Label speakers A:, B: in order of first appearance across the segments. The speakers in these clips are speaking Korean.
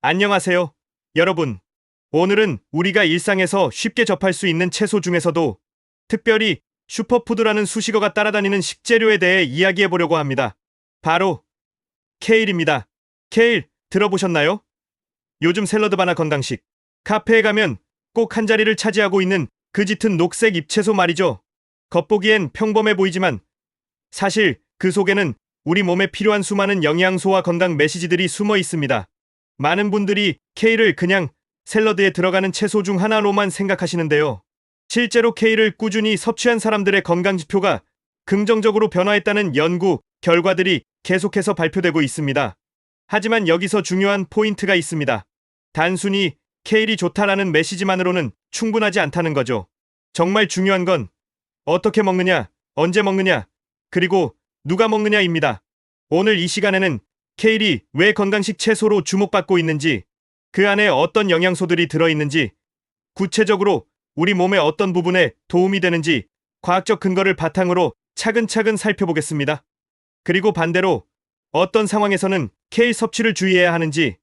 A: 안녕하세요, 여러분. 오늘은 우리가 일상에서 쉽게 접할 수 있는 채소 중에서도 특별히 슈퍼푸드라는 수식어가 따라다니는 식재료에 대해 이야기해 보려고 합니다. 바로 케일입니다. 케일 들어보셨나요? 요즘 샐러드바나 건강식, 카페에 가면 꼭 한 자리를 차지하고 있는 그 짙은 녹색 잎채소 말이죠. 겉보기엔 평범해 보이지만 사실 그 속에는 우리 몸에 필요한 수많은 영양소와 건강 메시지들이 숨어 있습니다. 많은 분들이 케일을 그냥 샐러드에 들어가는 채소 중 하나로만 생각하시는데요. 실제로 케일을 꾸준히 섭취한 사람들의 건강 지표가 긍정적으로 변화했다는 연구 결과들이 계속해서 발표되고 있습니다. 하지만 여기서 중요한 포인트가 있습니다. 단순히 케일이 좋다라는 메시지만으로는 충분하지 않다는 거죠. 정말 중요한 건 어떻게 먹느냐, 언제 먹느냐, 그리고 누가 먹느냐입니다. 오늘 이 시간에는 케일이 왜 건강식 채소로 주목받고 있는지, 그 안에 어떤 영양소들이 들어있는지, 구체적으로 우리 몸의 어떤 부분에 도움이 되는지 과학적 근거를 바탕으로 차근차근 살펴보겠습니다. 그리고 반대로 어떤 상황에서는 케일 섭취를 주의해야 하는지,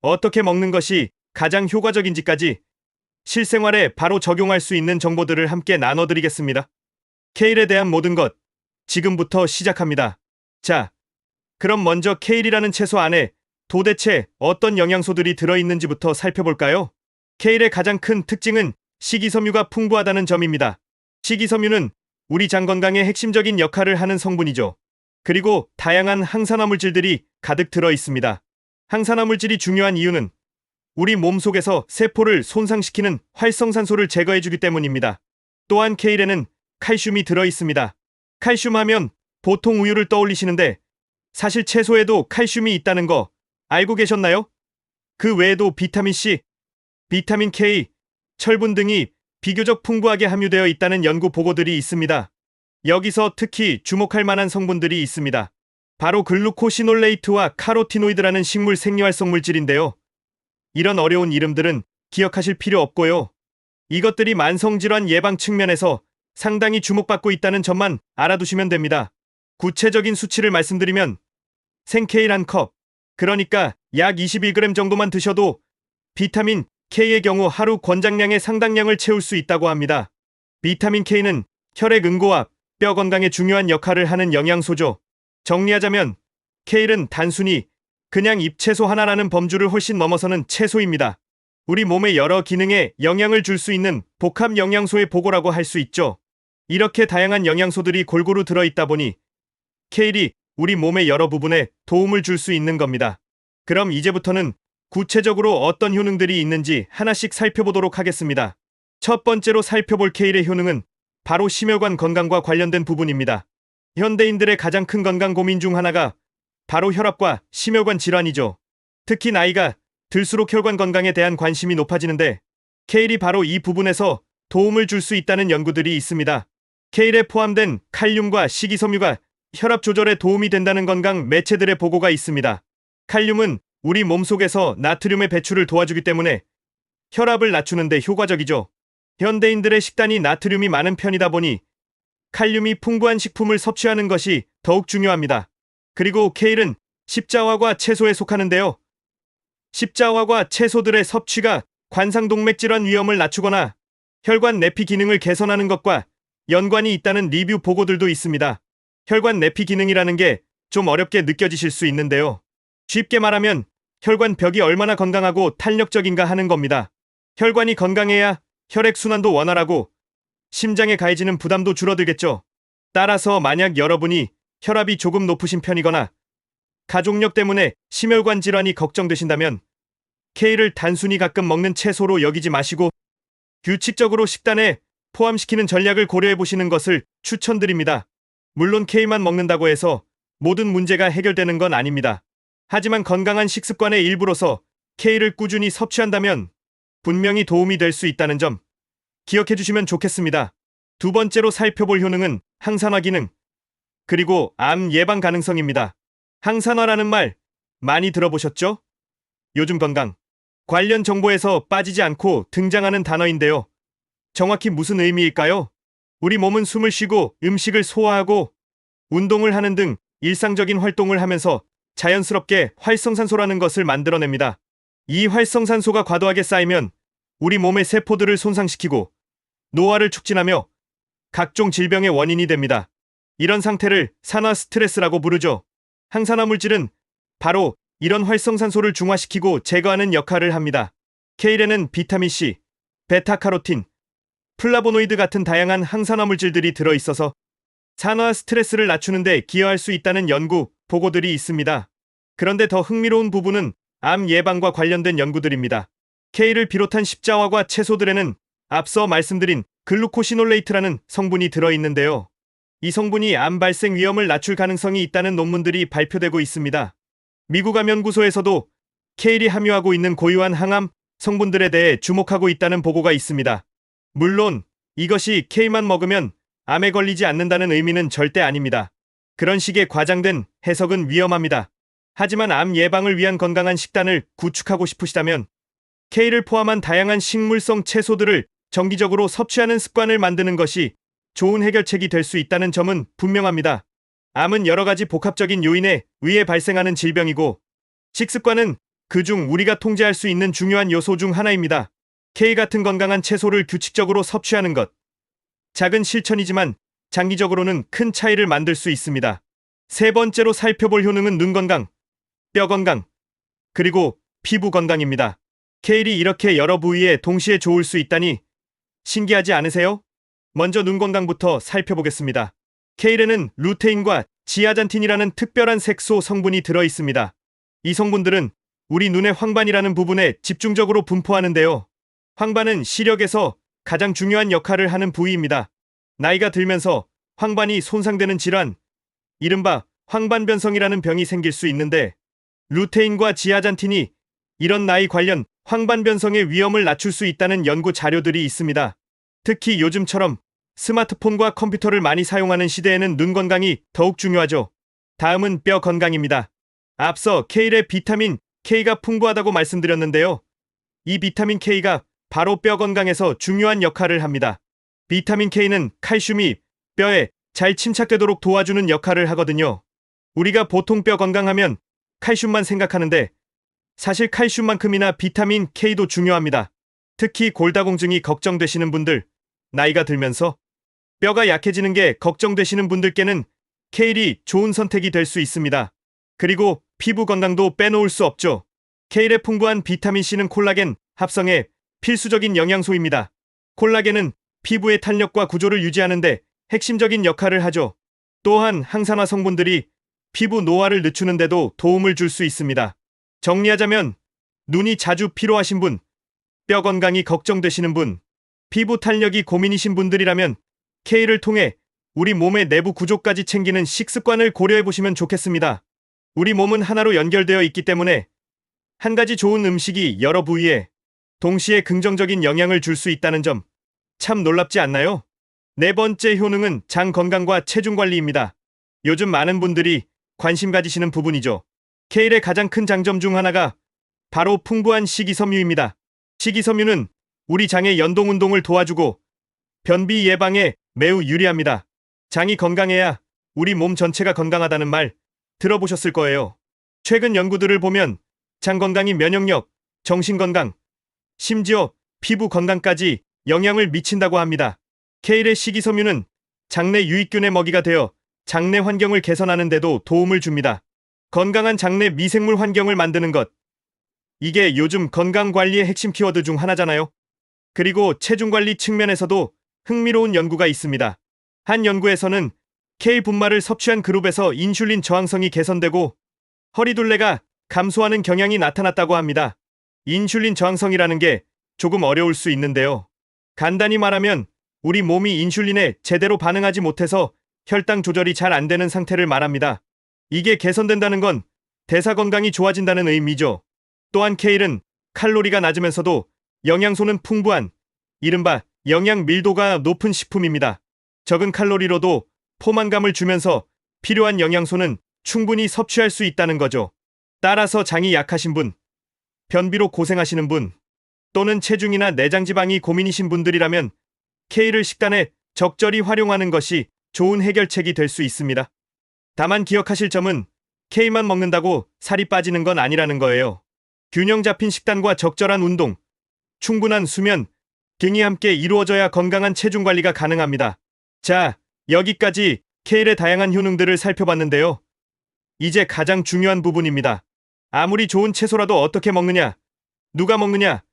A: 어떻게 먹는 것이 가장 효과적인지까지 실생활에 바로 적용할 수 있는 정보들을 함께 나눠드리겠습니다. 케일에 대한 모든 것, 지금부터 시작합니다. 자, 그럼 먼저 케일이라는 채소 안에 도대체 어떤 영양소들이 들어있는지부터 살펴볼까요? 케일의 가장 큰 특징은 식이섬유가 풍부하다는 점입니다. 식이섬유는 우리 장 건강에 핵심적인 역할을 하는 성분이죠. 그리고 다양한 항산화 물질들이 가득 들어 있습니다. 항산화 물질이 중요한 이유는 우리 몸 속에서 세포를 손상시키는 활성산소를 제거해주기 때문입니다. 또한 케일에는 칼슘이 들어 있습니다. 칼슘 하면 보통 우유를 떠올리시는데 사실 채소에도 칼슘이 있다는 거 알고 계셨나요? 그 외에도 비타민C, 비타민 K, 철분 등이 비교적 풍부하게 함유되어 있다는 연구 보고들이 있습니다. 여기서 특히 주목할 만한 성분들이 있습니다. 바로 글루코시놀레이트와 카로티노이드라는 식물 생리활성 물질인데요. 이런 어려운 이름들은 기억하실 필요 없고요. 이것들이 만성질환 예방 측면에서 상당히 주목받고 있다는 점만 알아두시면 됩니다. 구체적인 수치를 말씀드리면 생케일 한 컵, 그러니까 약 21g 정도만 드셔도 비타민 K의 경우 하루 권장량의 상당량을 채울 수 있다고 합니다. 비타민 K는 혈액 응고와 뼈 건강에 중요한 역할을 하는 영양소죠. 정리하자면 케일은 단순히 그냥 잎채소 하나라는 범주를 훨씬 넘어서는 채소입니다. 우리 몸의 여러 기능에 영향을 줄 수 있는 복합 영양소의 보고라고 할 수 있죠. 이렇게 다양한 영양소들이 골고루 들어있다 보니 케일이 우리 몸의 여러 부분에 도움을 줄 수 있는 겁니다. 그럼 이제부터는 구체적으로 어떤 효능들이 있는지 하나씩 살펴보도록 하겠습니다. 첫 번째로 살펴볼 케일의 효능은 바로 심혈관 건강과 관련된 부분입니다. 현대인들의 가장 큰 건강 고민 중 하나가 바로 혈압과 심혈관 질환이죠. 특히 나이가 들수록 혈관 건강에 대한 관심이 높아지는데 케일이 바로 이 부분에서 도움을 줄 수 있다는 연구들이 있습니다. 케일에 포함된 칼륨과 식이섬유가 혈압 조절에 도움이 된다는 건강 매체들의 보고가 있습니다. 칼륨은 우리 몸속에서 나트륨의 배출을 도와주기 때문에 혈압을 낮추는 데 효과적이죠. 현대인들의 식단이 나트륨이 많은 편이다 보니 칼륨이 풍부한 식품을 섭취하는 것이 더욱 중요합니다. 그리고 케일은 십자화과 채소에 속하는데요. 십자화과 채소들의 섭취가 관상동맥질환 위험을 낮추거나 혈관 내피 기능을 개선하는 것과 연관이 있다는 리뷰 보고들도 있습니다. 혈관 내피 기능이라는 게 좀 어렵게 느껴지실 수 있는데요. 쉽게 말하면 혈관 벽이 얼마나 건강하고 탄력적인가 하는 겁니다. 혈관이 건강해야 혈액순환도 원활하고 심장에 가해지는 부담도 줄어들겠죠. 따라서 만약 여러분이 혈압이 조금 높으신 편이거나 가족력 때문에 심혈관 질환이 걱정되신다면 케일을 단순히 가끔 먹는 채소로 여기지 마시고 규칙적으로 식단에 포함시키는 전략을 고려해 보시는 것을 추천드립니다. 물론 케일만 먹는다고 해서 모든 문제가 해결되는 건 아닙니다. 하지만 건강한 식습관의 일부로서 케일을 꾸준히 섭취한다면 분명히 도움이 될 수 있다는 점 기억해 주시면 좋겠습니다. 두 번째로 살펴볼 효능은 항산화 기능, 그리고 암 예방 가능성입니다. 항산화라는 말 많이 들어보셨죠? 요즘 건강 관련 정보에서 빠지지 않고 등장하는 단어인데요. 정확히 무슨 의미일까요? 우리 몸은 숨을 쉬고 음식을 소화하고 운동을 하는 등 일상적인 활동을 하면서 자연스럽게 활성산소라는 것을 만들어냅니다. 이 활성산소가 과도하게 쌓이면 우리 몸의 세포들을 손상시키고 노화를 촉진하며 각종 질병의 원인이 됩니다. 이런 상태를 산화 스트레스라고 부르죠. 항산화 물질은 바로 이런 활성산소를 중화시키고 제거하는 역할을 합니다. 케일에는 비타민C, 베타카로틴, 플라보노이드 같은 다양한 항산화 물질들이 들어있어서 산화 스트레스를 낮추는 데 기여할 수 있다는 연구 보고들이 있습니다. 그런데 더 흥미로운 부분은 암 예방과 관련된 연구들입니다. 케일을 비롯한 십자화과 채소들에는 앞서 말씀드린 글루코시놀레이트라는 성분이 들어있는데요. 이 성분이 암 발생 위험을 낮출 가능성이 있다는 논문들이 발표되고 있습니다. 미국 암연구소에서도 케일이 함유하고 있는 고유한 항암 성분들에 대해 주목하고 있다는 보고가 있습니다. 물론 이것이 케일만 먹으면 암에 걸리지 않는다는 의미는 절대 아닙니다. 그런 식의 과장된 해석은 위험합니다. 하지만 암 예방을 위한 건강한 식단을 구축하고 싶으시다면 케일을 포함한 다양한 식물성 채소들을 정기적으로 섭취하는 습관을 만드는 것이 좋은 해결책이 될 수 있다는 점은 분명합니다. 암은 여러 가지 복합적인 요인에 의해 발생하는 질병이고 식습관은 그중 우리가 통제할 수 있는 중요한 요소 중 하나입니다. 케일 같은 건강한 채소를 규칙적으로 섭취하는 것. 작은 실천이지만 장기적으로는 큰 차이를 만들 수 있습니다. 세 번째로 살펴볼 효능은 눈 건강, 뼈 건강, 그리고 피부 건강입니다. 케일이 이렇게 여러 부위에 동시에 좋을 수 있다니 신기하지 않으세요? 먼저 눈 건강부터 살펴보겠습니다. 케일에는 루테인과 지아잔틴이라는 특별한 색소 성분이 들어있습니다. 이 성분들은 우리 눈의 황반이라는 부분에 집중적으로 분포하는데요. 황반은 시력에서 가장 중요한 역할을 하는 부위입니다. 나이가 들면서 황반이 손상되는 질환, 이른바 황반변성이라는 병이 생길 수 있는데 루테인과 지아잔틴이 이런 나이 관련 황반변성의 위험을 낮출 수 있다는 연구 자료들이 있습니다. 특히 요즘처럼 스마트폰과 컴퓨터를 많이 사용하는 시대에는 눈 건강이 더욱 중요하죠. 다음은 뼈 건강입니다. 앞서 케일의 비타민 K가 풍부하다고 말씀드렸는데요. 이 비타민 K가 바로 뼈 건강에서 중요한 역할을 합니다. 비타민 K는 칼슘이 뼈에 잘 침착되도록 도와주는 역할을 하거든요. 우리가 보통 뼈 건강하면 칼슘만 생각하는데 사실 칼슘만큼이나 비타민 K도 중요합니다. 특히 골다공증이 걱정되시는 분들, 나이가 들면서 뼈가 약해지는 게 걱정되시는 분들께는 케일이 좋은 선택이 될 수 있습니다. 그리고 피부 건강도 빼놓을 수 없죠. 케일에 풍부한 비타민C는 콜라겐 합성에 필수적인 영양소입니다. 콜라겐은 피부의 탄력과 구조를 유지하는데 핵심적인 역할을 하죠. 또한 항산화 성분들이 피부 노화를 늦추는 데도 도움을 줄 수 있습니다. 정리하자면 눈이 자주 피로하신 분, 뼈 건강이 걱정되시는 분, 피부 탄력이 고민이신 분들이라면 케일을 통해 우리 몸의 내부 구조까지 챙기는 식습관을 고려해보시면 좋겠습니다. 우리 몸은 하나로 연결되어 있기 때문에 한 가지 좋은 음식이 여러 부위에 동시에 긍정적인 영향을 줄 수 있다는 점 참 놀랍지 않나요? 네 번째 효능은 장 건강과 체중 관리입니다. 요즘 많은 분들이 관심 가지시는 부분이죠. 케일의 가장 큰 장점 중 하나가 바로 풍부한 식이섬유입니다. 식이섬유는 우리 장의 연동 운동을 도와주고 변비 예방에 매우 유리합니다. 장이 건강해야 우리 몸 전체가 건강하다는 말 들어보셨을 거예요. 최근 연구들을 보면 장 건강이 면역력, 정신 건강, 심지어 피부 건강까지 영향을 미친다고 합니다. 케일의 식이섬유는 장내 유익균의 먹이가 되어 장내 환경을 개선하는 데도 도움을 줍니다. 건강한 장내 미생물 환경을 만드는 것. 이게 요즘 건강관리의 핵심 키워드 중 하나잖아요. 그리고 체중관리 측면에서도 흥미로운 연구가 있습니다. 한 연구에서는 케일 분말을 섭취한 그룹에서 인슐린 저항성이 개선되고 허리둘레가 감소하는 경향이 나타났다고 합니다. 인슐린 저항성이라는 게 조금 어려울 수 있는데요. 간단히 말하면 우리 몸이 인슐린에 제대로 반응하지 못해서 혈당 조절이 잘 안 되는 상태를 말합니다. 이게 개선된다는 건 대사 건강이 좋아진다는 의미죠. 또한 케일은 칼로리가 낮으면서도 영양소는 풍부한 이른바 영양 밀도가 높은 식품입니다. 적은 칼로리로도 포만감을 주면서 필요한 영양소는 충분히 섭취할 수 있다는 거죠. 따라서 장이 약하신 분, 변비로 고생하시는 분, 또는 체중이나 내장 지방이 고민이신 분들이라면 케일을 식단에 적절히 활용하는 것이 좋은 해결책이 될 수 있습니다. 다만 기억하실 점은 케일만 먹는다고 살이 빠지는 건 아니라는 거예요. 균형 잡힌 식단과 적절한 운동, 충분한 수면 등이 함께 이루어져야 건강한 체중 관리가 가능합니다. 자, 여기까지 케일의 다양한 효능들을 살펴봤는데요. 이제 가장 중요한 부분입니다. 아무리 좋은 채소라도 어떻게 먹느냐, 누가 먹느냐,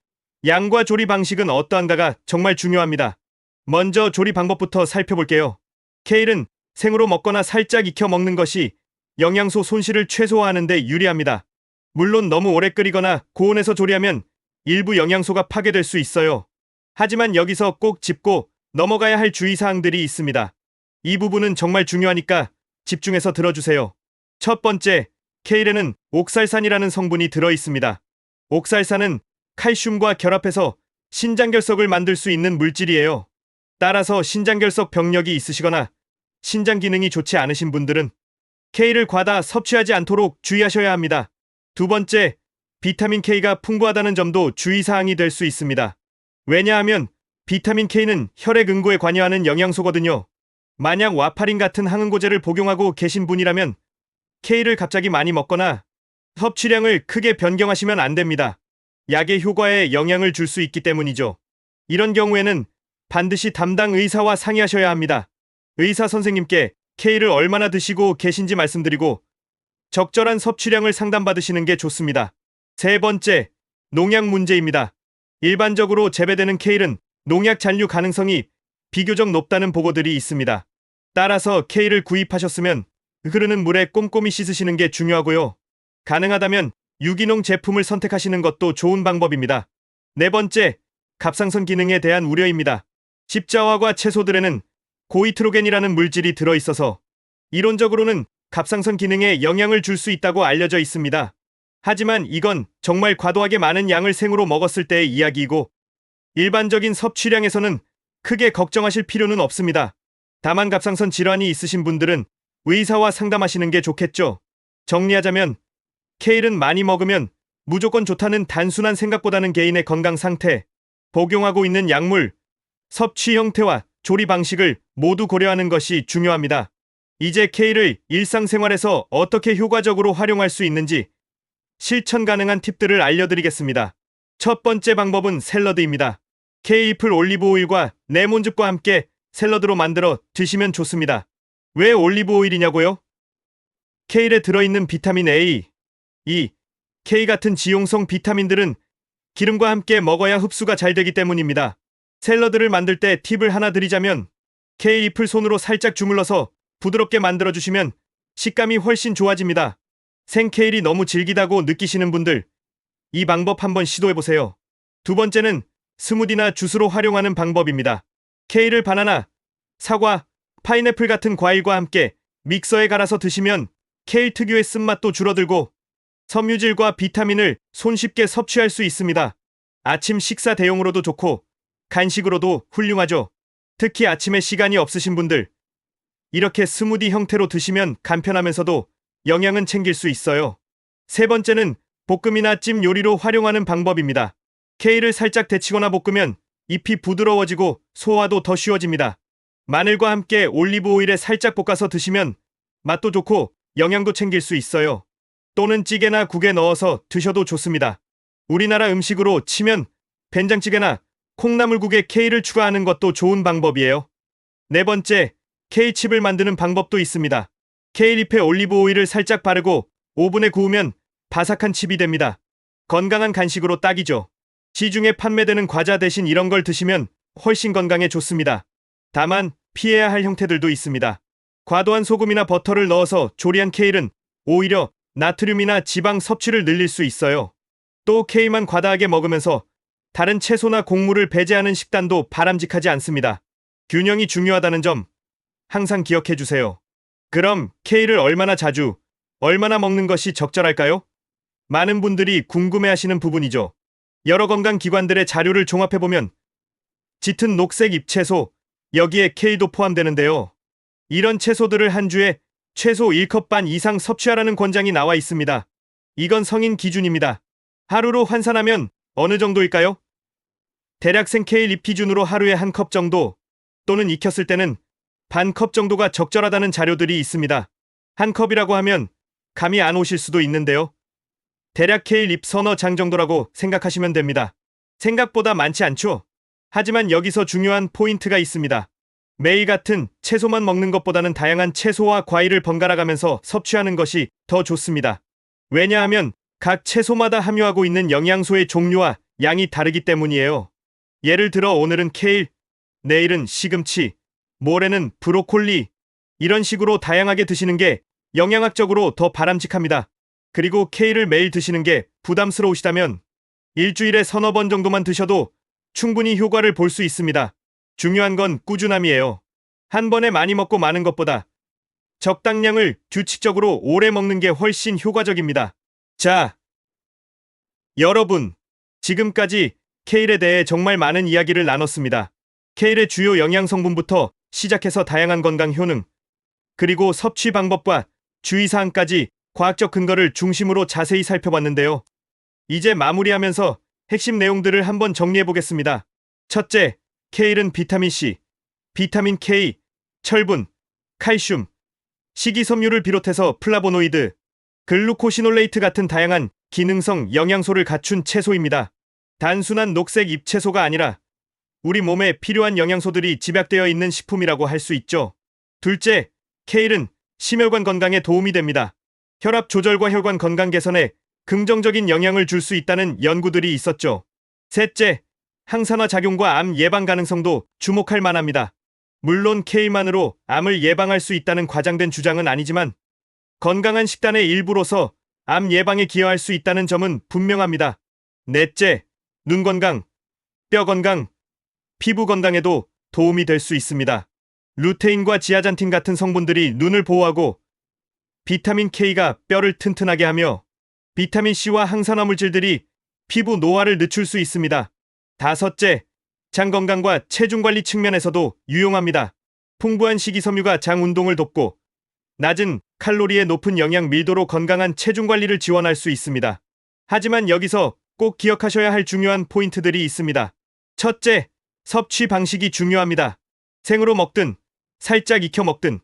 A: 양과 조리 방식은 어떠한가가 정말 중요합니다. 먼저 조리 방법부터 살펴볼게요. 케일은 생으로 먹거나 살짝 익혀 먹는 것이 영양소 손실을 최소화하는 데 유리합니다. 물론 너무 오래 끓이거나 고온에서 조리하면 일부 영양소가 파괴될 수 있어요. 하지만 여기서 꼭 짚고 넘어가야 할 주의사항들이 있습니다. 이 부분은 정말 중요하니까 집중해서 들어주세요. 첫 번째, 케일에는 옥살산이라는 성분이 들어있습니다. 옥살산은 칼슘과 결합해서 신장결석을 만들 수 있는 물질이에요. 따라서 신장결석 병력이 있으시거나 신장 기능이 좋지 않으신 분들은 케일을 과다 섭취하지 않도록 주의하셔야 합니다. 두 번째, 비타민 K가 풍부하다는 점도 주의사항이 될 수 있습니다. 왜냐하면 비타민 K는 혈액 응고에 관여하는 영양소거든요. 만약 와파린 같은 항응고제를 복용하고 계신 분이라면 케일을 갑자기 많이 먹거나 섭취량을 크게 변경하시면 안 됩니다. 약의 효과에 영향을 줄 수 있기 때문이죠. 이런 경우에는 반드시 담당 의사와 상의하셔야 합니다. 의사 선생님께 케일을 얼마나 드시고 계신지 말씀드리고 적절한 섭취량을 상담받으시는 게 좋습니다. 세 번째, 농약 문제입니다. 일반적으로 재배되는 케일은 농약 잔류 가능성이 비교적 높다는 보고들이 있습니다. 따라서 케일을 구입하셨으면 흐르는 물에 꼼꼼히 씻으시는 게 중요하고요. 가능하다면 유기농 제품을 선택하시는 것도 좋은 방법입니다. 네 번째, 갑상선 기능에 대한 우려입니다. 십자화과 채소들에는 고이트로겐이라는 물질이 들어있어서 이론적으로는 갑상선 기능에 영향을 줄 수 있다고 알려져 있습니다. 하지만 이건 정말 과도하게 많은 양을 생으로 먹었을 때의 이야기이고 일반적인 섭취량에서는 크게 걱정하실 필요는 없습니다. 다만 갑상선 질환이 있으신 분들은 의사와 상담하시는 게 좋겠죠. 정리하자면 케일은 많이 먹으면 무조건 좋다는 단순한 생각보다는 개인의 건강 상태, 복용하고 있는 약물, 섭취 형태와 조리 방식을 모두 고려하는 것이 중요합니다. 이제 케일을 일상생활에서 어떻게 효과적으로 활용할 수 있는지 실천 가능한 팁들을 알려드리겠습니다. 첫 번째 방법은 샐러드입니다. 케일 잎을 올리브 오일과 레몬즙과 함께 샐러드로 만들어 드시면 좋습니다. 왜 올리브 오일이냐고요? 케일에 들어있는 비타민 A, E, K 같은 지용성 비타민들은 기름과 함께 먹어야 흡수가 잘 되기 때문입니다. 샐러드를 만들 때 팁을 하나 드리자면 케일 잎을 손으로 살짝 주물러서 부드럽게 만들어주시면 식감이 훨씬 좋아집니다. 생케일이 너무 질기다고 느끼시는 분들, 이 방법 한번 시도해보세요. 두 번째는 스무디나 주스로 활용하는 방법입니다. 케일을 바나나, 사과, 파인애플 같은 과일과 함께 믹서에 갈아서 드시면 케일 특유의 쓴맛도 줄어들고 섬유질과 비타민을 손쉽게 섭취할 수 있습니다. 아침 식사 대용으로도 좋고 간식으로도 훌륭하죠. 특히 아침에 시간이 없으신 분들, 이렇게 스무디 형태로 드시면 간편하면서도 영양은 챙길 수 있어요. 세 번째는 볶음이나 찜 요리로 활용하는 방법입니다. 케일을 살짝 데치거나 볶으면 잎이 부드러워지고 소화도 더 쉬워집니다. 마늘과 함께 올리브 오일에 살짝 볶아서 드시면 맛도 좋고 영양도 챙길 수 있어요. 또는 찌개나 국에 넣어서 드셔도 좋습니다. 우리나라 음식으로 치면 된장찌개나 콩나물국에 케일을 추가하는 것도 좋은 방법이에요. 네 번째, 케일칩을 만드는 방법도 있습니다. 케일 잎에 올리브 오일을 살짝 바르고 오븐에 구우면 바삭한 칩이 됩니다. 건강한 간식으로 딱이죠. 시중에 판매되는 과자 대신 이런 걸 드시면 훨씬 건강에 좋습니다. 다만 피해야 할 형태들도 있습니다. 과도한 소금이나 버터를 넣어서 조리한 케일은 오히려 나트륨이나 지방 섭취를 늘릴 수 있어요. 또 케일만 과다하게 먹으면서 다른 채소나 곡물을 배제하는 식단도 바람직하지 않습니다. 균형이 중요하다는 점 항상 기억해 주세요. 그럼 케일을 얼마나 자주, 얼마나 먹는 것이 적절할까요? 많은 분들이 궁금해하시는 부분이죠. 여러 건강기관들의 자료를 종합해보면 짙은 녹색 잎채소, 여기에 케일도 포함되는데요. 이런 채소들을 한 주에 최소 1컵 반 이상 섭취하라는 권장이 나와 있습니다. 이건 성인 기준입니다. 하루로 환산하면 어느 정도일까요? 대략 생케일 잎 기준으로 하루에 한 컵 정도 또는 익혔을 때는 반 컵 정도가 적절하다는 자료들이 있습니다. 한 컵이라고 하면 감이 안 오실 수도 있는데요. 대략 케일 잎 서너 장 정도라고 생각하시면 됩니다. 생각보다 많지 않죠? 하지만 여기서 중요한 포인트가 있습니다. 매일 같은 채소만 먹는 것보다는 다양한 채소와 과일을 번갈아 가면서 섭취하는 것이 더 좋습니다. 왜냐하면 각 채소마다 함유하고 있는 영양소의 종류와 양이 다르기 때문이에요. 예를 들어 오늘은 케일, 내일은 시금치, 모레는 브로콜리, 이런 식으로 다양하게 드시는 게 영양학적으로 더 바람직합니다. 그리고 케일을 매일 드시는 게 부담스러우시다면 일주일에 서너 번 정도만 드셔도 충분히 효과를 볼 수 있습니다. 중요한 건 꾸준함이에요. 한 번에 많이 먹고 마는 것보다 적당량을 규칙적으로 오래 먹는 게 훨씬 효과적입니다. 자, 여러분, 지금까지 케일에 대해 정말 많은 이야기를 나눴습니다. 케일의 주요 영양 성분부터 시작해서 다양한 건강 효능, 그리고 섭취 방법과 주의사항까지 과학적 근거를 중심으로 자세히 살펴봤는데요. 이제 마무리하면서 핵심 내용들을 한번 정리해 보겠습니다. 첫째, 케일은 비타민C, 비타민 K, 철분, 칼슘, 식이섬유를 비롯해서 플라보노이드, 글루코시놀레이트 같은 다양한 기능성 영양소를 갖춘 채소입니다. 단순한 녹색 잎채소가 아니라 우리 몸에 필요한 영양소들이 집약되어 있는 식품이라고 할 수 있죠. 둘째, 케일은 심혈관 건강에 도움이 됩니다. 혈압 조절과 혈관 건강 개선에 긍정적인 영향을 줄 수 있다는 연구들이 있었죠. 셋째, 항산화 작용과 암 예방 가능성도 주목할 만합니다. 물론 케일만으로 암을 예방할 수 있다는 과장된 주장은 아니지만 건강한 식단의 일부로서 암 예방에 기여할 수 있다는 점은 분명합니다. 넷째, 눈 건강, 뼈 건강, 피부 건강에도 도움이 될 수 있습니다. 루테인과 지아잔틴 같은 성분들이 눈을 보호하고 비타민 K가 뼈를 튼튼하게 하며 비타민 C와 항산화 물질들이 피부 노화를 늦출 수 있습니다. 다섯째, 장 건강과 체중 관리 측면에서도 유용합니다. 풍부한 식이섬유가 장 운동을 돕고 낮은 칼로리에 높은 영양 밀도로 건강한 체중 관리를 지원할 수 있습니다. 하지만 여기서 꼭 기억하셔야 할 중요한 포인트들이 있습니다. 첫째, 섭취 방식이 중요합니다. 생으로 먹든 살짝 익혀 먹든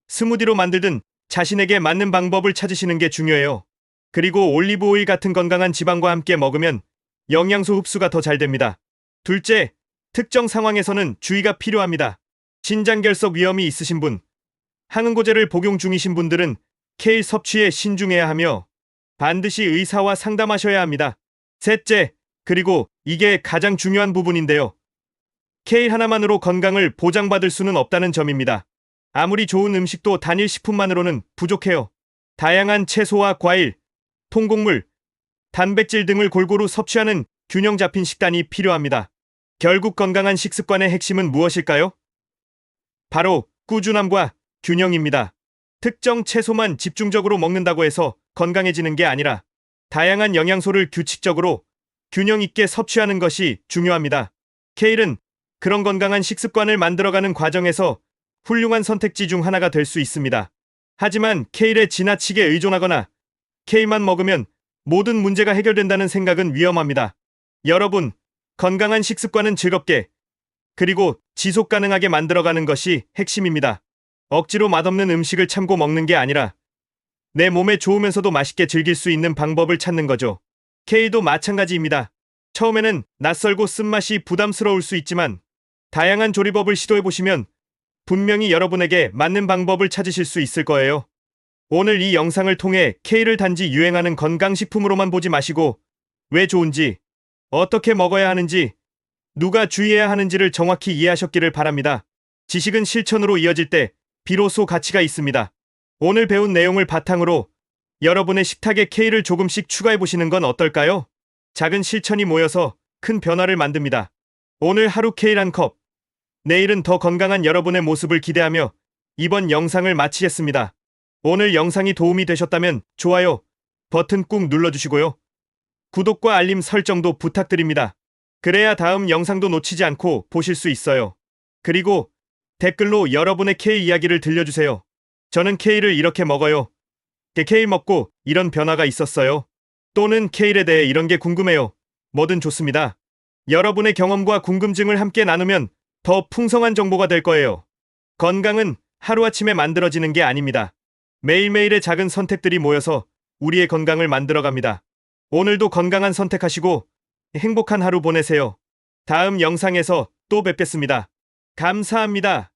A: 스무디로 만들든 자신에게 맞는 방법을 찾으시는 게 중요해요. 그리고 올리브 오일 같은 건강한 지방과 함께 먹으면 영양소 흡수가 더 잘 됩니다. 둘째, 특정 상황에서는 주의가 필요합니다. 신장결석 위험이 있으신 분, 항응고제를 복용 중이신 분들은 케일 섭취에 신중해야 하며 반드시 의사와 상담하셔야 합니다. 셋째, 그리고 이게 가장 중요한 부분인데요. 케일 하나만으로 건강을 보장받을 수는 없다는 점입니다. 아무리 좋은 음식도 단일 식품만으로는 부족해요. 다양한 채소와 과일, 통곡물, 단백질 등을 골고루 섭취하는 균형 잡힌 식단이 필요합니다. 결국 건강한 식습관의 핵심은 무엇일까요? 바로 꾸준함과 균형입니다. 특정 채소만 집중적으로 먹는다고 해서 건강해지는 게 아니라 다양한 영양소를 규칙적으로 균형 있게 섭취하는 것이 중요합니다. 케일은 그런 건강한 식습관을 만들어가는 과정에서 훌륭한 선택지 중 하나가 될 수 있습니다. 하지만 케일에 지나치게 의존하거나 케일만 먹으면 모든 문제가 해결된다는 생각은 위험합니다. 여러분, 건강한 식습관은 즐겁게 그리고 지속 가능하게 만들어가는 것이 핵심입니다. 억지로 맛없는 음식을 참고 먹는 게 아니라 내 몸에 좋으면서도 맛있게 즐길 수 있는 방법을 찾는 거죠. 케일도 마찬가지입니다. 처음에는 낯설고 쓴맛이 부담스러울 수 있지만 다양한 조리법을 시도해보시면 분명히 여러분에게 맞는 방법을 찾으실 수 있을 거예요. 오늘 이 영상을 통해 케일을 단지 유행하는 건강식품으로만 보지 마시고 왜 좋은지, 어떻게 먹어야 하는지, 누가 주의해야 하는지를 정확히 이해하셨기를 바랍니다. 지식은 실천으로 이어질 때 비로소 가치가 있습니다. 오늘 배운 내용을 바탕으로 여러분의 식탁에 케일을 조금씩 추가해보시는 건 어떨까요? 작은 실천이 모여서 큰 변화를 만듭니다. 오늘 하루 케일 한 컵, 내일은 더 건강한 여러분의 모습을 기대하며 이번 영상을 마치겠습니다. 오늘 영상이 도움이 되셨다면 좋아요 버튼 꾹 눌러주시고요. 구독과 알림 설정도 부탁드립니다. 그래야 다음 영상도 놓치지 않고 보실 수 있어요. 그리고 댓글로 여러분의 케일 이야기를 들려주세요. 저는 케일을 이렇게 먹어요. 케일 먹고 이런 변화가 있었어요. 또는 케일에 대해 이런 게 궁금해요. 뭐든 좋습니다. 여러분의 경험과 궁금증을 함께 나누면 더 풍성한 정보가 될 거예요. 건강은 하루아침에 만들어지는 게 아닙니다. 매일매일의 작은 선택들이 모여서 우리의 건강을 만들어갑니다. 오늘도 건강한 선택하시고 행복한 하루 보내세요. 다음 영상에서 또 뵙겠습니다. 감사합니다.